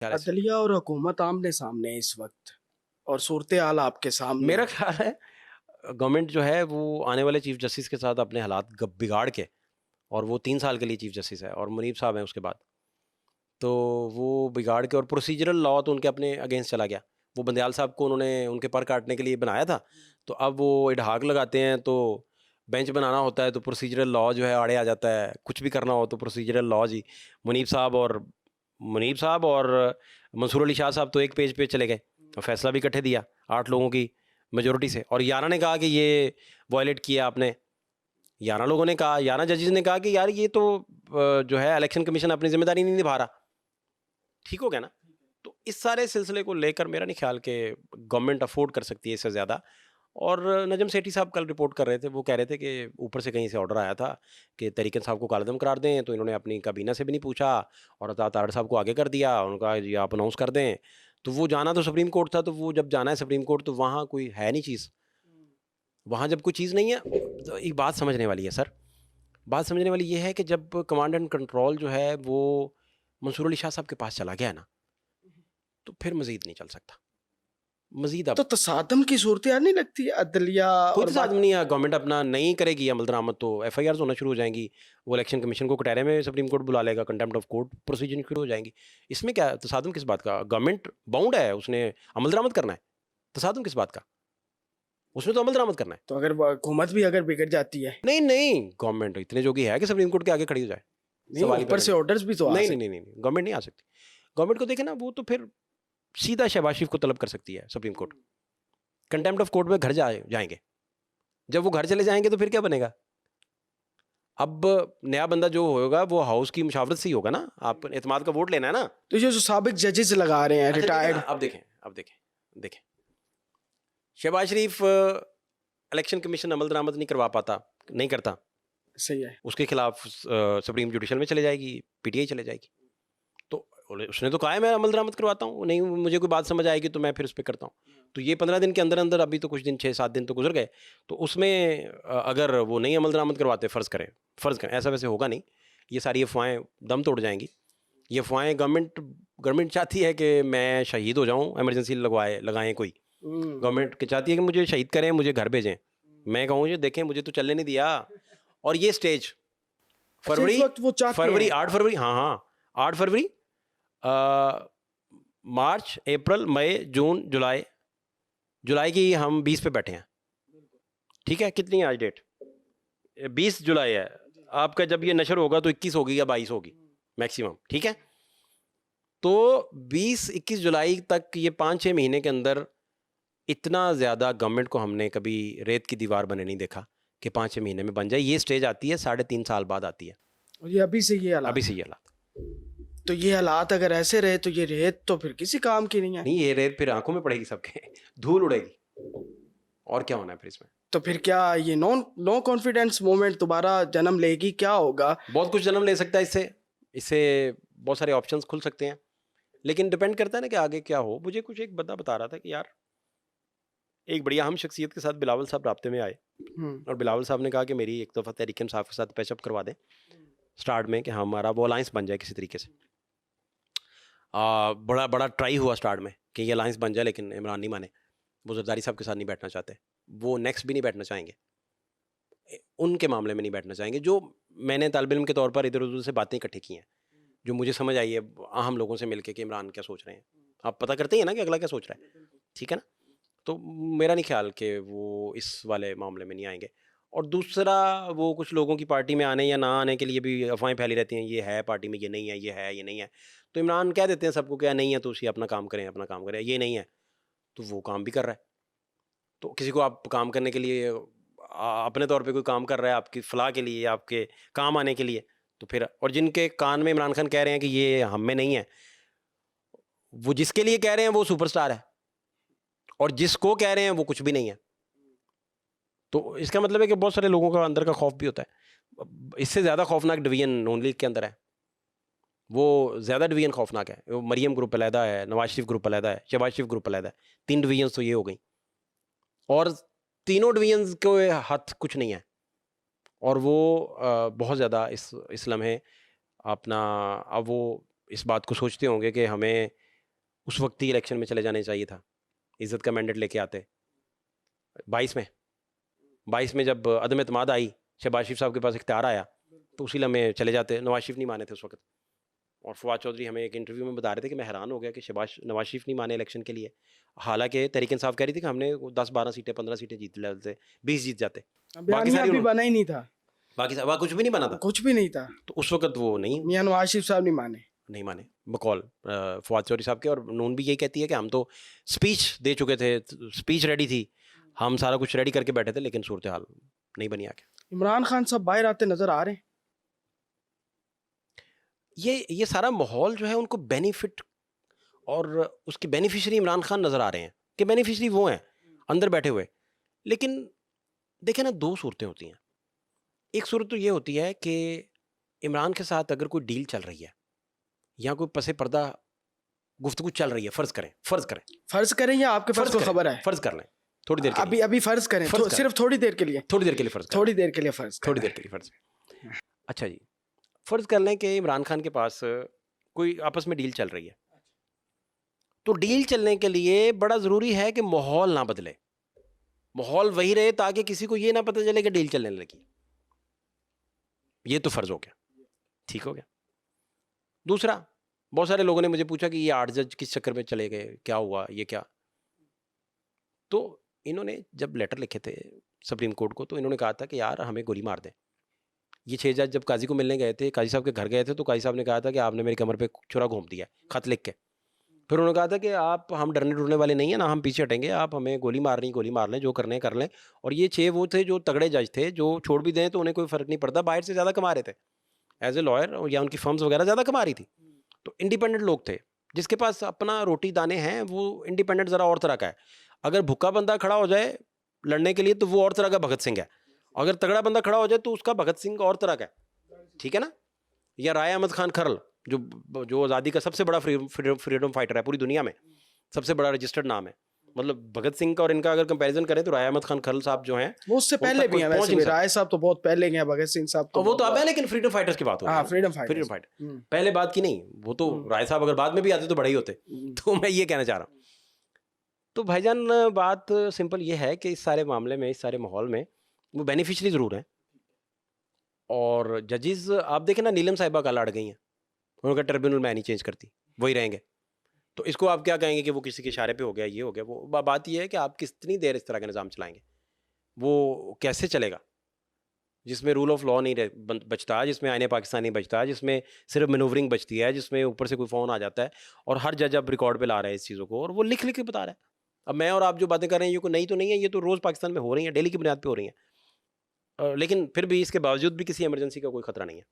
ख्याल है इस अदलिया और हुकूमत आमने सामने है इस वक्त और सूरत हाल आपके सामने मेरा है। ख्याल है गवर्नमेंट जो है वो आने वाले चीफ जस्टिस के साथ अपने हालात बिगाड़ के, और वो 3 साल के लिए चीफ जस्टिस है और मुनीब साहब हैं उसके बाद, तो वो बिगाड़ के और प्रोसीजरल लॉ तो उनके अपने अगेंस्ट चला गया। वो बंदयाल साहब को उन्होंने उनके पर काटने के लिए बनाया था, तो अब वो इडहाक लगाते हैं, तो बेंच बनाना होता है तो प्रोसीजरल लॉ जो है आड़े आ जाता है, कुछ भी करना हो तो प्रोसीजरल लॉ जी। मुनीब साहब और मंसूर अली शाह साहब तो एक पेज पे चले गए और फैसला भी इकट्ठे दिया 8 लोगों की मेजोरिटी से, और 11 ने कहा कि ये वायलेट किया आपने। 11 लोगों ने कहा, 11 जजेस ने कहा कि यार ये तो जो है इलेक्शन कमीशन अपनी जिम्मेदारी नहीं निभा रहा। ठीक हो गया ना? तो इस सारे सिलसिले को लेकर मेरा नहीं ख्याल कि गवर्नमेंट अफोर्ड कर सकती है इससे ज़्यादा। और नजम सेठी साहब कल रिपोर्ट कर रहे थे, वो कह रहे थे कि ऊपर से कहीं से ऑर्डर आया था कि तरीक़त साहब को कालदम करार दें, तो इन्होंने अपनी काबीना से भी नहीं पूछा और अता तारड़ साहब को आगे कर दिया, उनका ये आप अनाउंस कर दें। तो वो जाना तो सुप्रीम कोर्ट था, तो वो जब जाना है सुप्रीम कोर्ट तो वहाँ कोई है नहीं चीज़। वहाँ जब कोई चीज़ नहीं है तो एक बात समझने वाली है सर, बात समझने वाली ये है कि जब कमांड एंड कंट्रोल जो है वो मंसूर अली शाह साहब के पास चला गया है ना, तो फिर मज़ीद नहीं चल सकता। मज़ीद तो अब तसादम की सूरत हाल नहीं लगती है अदलिया कोई और तसादम बाकी। नहीं है, गवर्नमेंट अपना नहीं करेगी अमल दरामद तो एफआईआर्स होना शुरू हो जाएँगी। वो इलेक्शन कमीशन को कटहरे में सुप्रीम कोर्ट बुला लेगा, कंटेम्प्ट ऑफ कोर्ट प्रोसीजर शुरू हो जाएँगी। इसमें क्या तसादम किस बात का? गवर्नमेंट बाउंड है, उसने अमल दरामद करना है। तसादम किस बात का? उसने तो अमल दरामद करना है। तो अगर हुकूमत भी अगर बिगड़ जाती है, नहीं, नहीं, गवर्नमेंट इतने जोगी है कि सुप्रीम कोर्ट के आगे खड़ी हो जाए? नहीं सवाल ही ऊपर पैदा से नहीं। ऑर्डर्स भी तो आ नहीं, नहीं, नहीं, सकते। नहीं, नहीं, गवर्नमेंट नहीं आ सकती। गवर्नमेंट को देखें ना, वो तो फिर सीधा शहबाज शरीफ को तलब कर सकती है supreme court. Contempt of court में घर जाएँगे। जब वो घर चले जाएँगे तो फिर क्या बनेगा? अब नया बंदा जो होगा वो हाउस की मुशावरत से ही होगा ना, आप एतमाद का वोट लेना है ना। तो ये जो साबिक जजेस लगा रहे हैं अच्छा देखें ना, रिटायर्ड। अब देखें, शहबाज शरीफ इलेक्शन कमीशन अमल दरामद नहीं करवा पाता, नहीं करता, सही है। उसके खिलाफ सुप्रीम जुडिशल में चले जाएगी, पीटीआई चले जाएगी। तो उसने तो कहा है मैं अमल दरामद करवाता हूँ, नहीं मुझे कोई बात समझ आएगी तो मैं फिर उस पर करता हूँ। तो ये 15 दिन के अंदर अंदर, अभी तो कुछ दिन 6-7 दिन तो गुजर गए, तो उसमें अगर वो नहीं अमल दरामद करवाते, फ़र्ज़ करें ऐसा वैसे होगा नहीं, ये सारी अफवाहें दम तोड़ जाएंगी। ये अफवाहें गवर्नमेंट चाहती है कि मैं शहीद हो जाऊँ, एमरजेंसी लगाएं कोई। गवर्नमेंट की चाहती है कि मुझे शहीद करें, मुझे घर भेजें। मैं कहूँ ये देखें मुझे तो चलने नहीं दिया। और ये स्टेज अच्छा, इस फरवरी वक्त वो चाहते फरवरी हैं। 8 फरवरी, हाँ, हाँ, 8 फरवरी, मार्च, अप्रैल, मई, जून, जुलाई, जुलाई की हम 20 पे बैठे हैं। ठीक है, कितनी है आज डेट? 20 जुलाई है। आपका जब ये नशर होगा तो 21 होगी या 22 होगी मैक्सिमम। ठीक है, तो 20-21 जुलाई तक ये 5-6 महीने के अंदर इतना ज़्यादा गवर्नमेंट को हमने कभी रेत की दीवार बने नहीं देखा कि 5-6 महीने में बन जाए। ये स्टेज आती है 3.5 साल बाद आती है। और ये अभी से ये अभी हालात से हैं। ये हालात तो ये हालात अगर ऐसे रहे तो ये रेत तो फिर किसी काम की नहीं है। नहीं, ये रेत फिर आंखों में पड़ेगी सबके, धूल उड़ेगी। और क्या होना है फिर इसमें? तो फिर क्या ये नो कॉन्फिडेंस मूवमेंट दोबारा जन्म लेगी, क्या होगा? बहुत कुछ जन्म ले सकता है इससे। इससे बहुत सारे ऑप्शंस खुल सकते हैं, लेकिन डिपेंड करता है ना कि आगे क्या हो। मुझे कुछ एक बंदा बता रहा था कि यार एक बढ़िया हम शख्सियत के साथ बिलावल साहब राब्ते में आए, हम्म। और बिलावल साहब ने कहा कि मेरी एक दफ़ा तहरीक इंसाफ के साथ पैचअप करवा दें स्टार्ट में, कि हमारा वो अलायंस बन जाए किसी तरीके से। बड़ा बड़ा ट्राई हुआ स्टार्ट में कि ये अलायंस बन जाए, लेकिन इमरान नहीं माने। वो जरदारी साहब के साथ नहीं बैठना चाहते, वो नेक्स्ट भी नहीं बैठना चाहेंगे, उनके मामले में नहीं बैठना चाहेंगे। जो मैंने तालिब इल्म के तौर पर इधर उधर से बातें इकट्ठी की हैं, जो मुझे समझ आई है आम लोगों से मिलके कि इमरान क्या सोच रहे हैं, आप पता करते ही हैं ना कि अगला क्या सोच रहा है। ठीक है ना? तो मेरा नहीं ख्याल कि वो इस वाले मामले में नहीं आएंगे। और दूसरा, वो कुछ लोगों की पार्टी में आने या ना आने के लिए भी अफवाहें फैली रहती हैं, ये है पार्टी में, ये नहीं है, ये है, ये नहीं है। तो इमरान कह देते हैं सबको क्या नहीं है, तो उसी अपना काम करें, अपना काम करें। ये नहीं है तो वो काम भी कर रहा है। तो किसी को आप काम करने के लिए अपने तौर पे कोई काम कर रहा है आपकी फलाह के लिए, आपके काम आने के लिए, तो फिर और जिनके कान में इमरान खान कह रहे हैं कि ये हम में नहीं है, वो जिसके लिए कह रहे हैं वो सुपरस्टार है, और जिसको कह रहे हैं वो कुछ भी नहीं है। तो इसका मतलब है कि बहुत सारे लोगों का अंदर का खौफ भी होता है। इससे ज़्यादा खौफनाक डिवीजन नून लीग के अंदर है, वो ज़्यादा डिवीजन खौफनाक है। वो मरियम ग्रुप अलहदा है, नवाज शरीफ ग्रुप अलहदा है, शहबाज शरीफ ग्रुप अलहदा है। 3 डिवीजन तो ये हो गई, और तीनों डिवीजन के हाथ कुछ नहीं है। और वो बहुत ज़्यादा इस लम्हे अपना, अब वो इस बात को सोचते होंगे कि हमें उस वक्त ही इलेक्शन में चले जाने चाहिए था, इज़्ज़त का मैंडेट लेके आते। 22 में जब अदम एतमाद आई, शहबाज शरीफ साहब के पास इख्तियार आया, तो उसी लम्हे चले जाते। नवाज शरीफ नहीं माने थे उस वक्त। और फवाद चौधरी हमें एक इंटरव्यू में बता रहे थे कि मैं हैरान हो गया कि नवाज शरीफ नहीं माने इलेक्शन के लिए। हालांकि तहरीक इंसाफ कह रही थी कि हमने 10-12 सीटें 15 सीटें जीत लेते, 20 जीत जाते, बाकी बयानिया सारी भी बना ही नहीं था, बाकी कुछ भी नहीं बना था। कुछ भी नहीं था। तो उस वक्त वो मियां नवाज शरीफ साहब नहीं माने बकौल फवाद चौधरी साहब के। और नून भी यही कहती है कि हम तो स्पीच दे चुके थे, स्पीच रेडी थी, हम सारा कुछ रेडी करके बैठे थे, लेकिन सूरत हाल नहीं बनी आके। इमरान खान साहब बाहर आते नजर आ रहे हैं। ये सारा माहौल जो है उनको बेनिफिट और उसके बेनिफिशरी इमरान खान नज़र आ रहे हैं कि बेनिफिशरी वो हैं अंदर बैठे हुए। लेकिन देखें ना, दो सूरतें होती हैं। एक सूरत तो ये होती है कि इमरान के साथ अगर कोई डील चल रही है या कोई पसे पर्दा गुफ्तगू चल रही है, फ़र्ज़ करें या आपके पास कोई खबर है, फ़र्ज़ कर लें थोड़ी देर के लिए, अभी फ़र्ज़ करें, सिर्फ थोड़ी देर के लिए फ़र्ज़। अच्छा जी, फ़र्ज़ कर लें कि इमरान खान के पास कोई आपस में डील चल रही है। तो डील चलने के लिए बड़ा ज़रूरी है कि माहौल ना बदले, माहौल वही रहे ताकि किसी को ये ना पता चले कि डील चलने लगी। ये तो फ़र्ज़ हो गया, ठीक हो गया। दूसरा, बहुत सारे लोगों ने मुझे पूछा कि ये 8 जज किस चक्कर में चले गए, क्या हुआ, ये क्या? तो इन्होंने जब लेटर लिखे थे सुप्रीम कोर्ट को, तो इन्होंने कहा था कि यार हमें गोली मार दें। ये 6 जज जब काजी को मिलने गए थे, काजी साहब के घर गए थे, तो काजी साहब ने कहा था कि आपने मेरी कमर पे छुरा घोंप दिया, खत लिख के। फिर उन्होंने कहा था कि हम डरने डरने वाले नहीं हैं ना, हम पीछे हटेंगे, आप हमें गोली मार लें, जो करने कर लें। और ये 6 वो थे जो तगड़े जज थे, जो छोड़ भी दें तो उन्हें कोई फ़र्क नहीं पड़ता, बाहर से ज़्यादा कमा रहे थे एज ए लॉयर, या उनकी फर्म्स वगैरह ज़्यादा कमा रही थी। तो इंडिपेंडेंट लोग थे, जिसके पास अपना रोटी दाने हैं, वो इंडिपेंडेंट ज़रा और तरह का है। अगर भूखा बंदा खड़ा हो जाए लड़ने के लिए तो वो और तरह का भगत सिंह है, अगर तगड़ा बंदा खड़ा हो जाए तो उसका भगत सिंह और तरह का है, ठीक है ना। या राय अहमद खान खरल, जो आज़ादी का सबसे बड़ा फ्रीडम फाइटर है पूरी दुनिया में, सबसे बड़ा रजिस्टर्ड नाम है। मतलब भगत सिंह का और इनका अगर कंपैरिजन करें तो राय अहमद खान खरल साहब जो हैं वो उससे पहले भी हैं, वैसे भी राय साहब तो बहुत पहले गए, भगत सिंह साहब तो वो तो अब है, लेकिन फ्रीडम फाइटर्स की बात हो रही है। फ्रीडम फाइटर पहले बात की नहीं, वो तो राय साहब अगर बाद में भी आते तो बड़े ही होते। तो मैं ये कहना चाह रहा हूँ। तो भाईजान बात सिंपल ये है कि इस सारे मामले में, इस सारे माहौल में वो बेनिफिशरी ज़रूर हैं। और जजेस आप देखें ना, नीलम साहिबा कल अड़ गई हैं, उनका ट्रिब्यूनल मैं नहीं चेंज करती, वही रहेंगे। तो इसको आप क्या कहेंगे कि वो किसी के इशारे पे हो गया, ये हो गया वो? बात ये है कि आप कितनी देर इस तरह का निज़ाम चलाएंगे, वो कैसे चलेगा जिसमें रूल ऑफ लॉ नहीं बचता, जिसमें आईने पाकिस्तान नहीं बचता, जिसमें सिर्फ मैनूवरिंग बचती है, जिसमें ऊपर से कोई फ़ोन आ जाता है और हर जज अब रिकॉर्ड पे ला रहा है इस चीज़ों को, और वो लिख लिख के बता रहा है। अब मैं और आप जो बातें कर रहे हैं ये कोई नई तो नहीं है, ये तो रोज़ पाकिस्तान में हो रही हैं, डेली की बुनियाद पे हो रही हैं। लेकिन फिर भी इसके बावजूद भी किसी इमरजेंसी का कोई ख़तरा नहीं है।